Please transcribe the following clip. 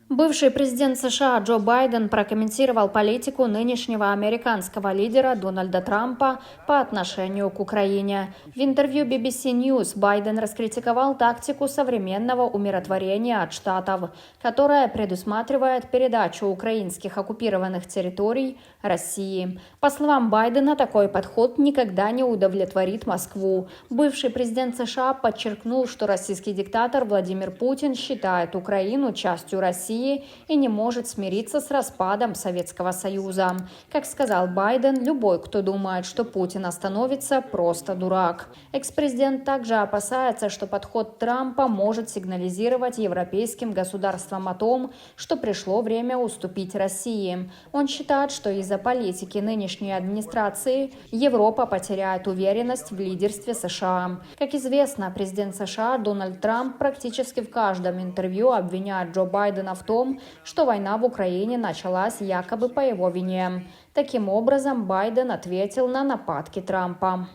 Бывший президент США Джо Байден прокомментировал политику нынешнего американского лидера Дональда Трампа по отношению к Украине. В интервью BBC News Байден раскритиковал тактику современного умиротворения от Штатов, которая предусматривает передачу украинских оккупированных территорий России. По словам Байдена, такой подход никогда не удовлетворит Москву. Бывший президент США подчеркнул, что российский диктатор Владимир Путин считает Украину частью России и не может смириться с распадом Советского Союза. Как сказал Байден, любой, кто думает, что Путин остановится, просто дурак. Экс-президент также опасается, что подход Трампа может сигнализировать европейским государствам о том, что пришло время уступить России. Он считает, что из-за политики нынешней администрации Европа потеряет уверенность в лидерстве США. Как известно, президент США Дональд Трамп практически в каждом интервью обвиняет Джо Байдена в том, что война в Украине началась якобы по его вине. Таким образом, Байден ответил на нападки Трампа.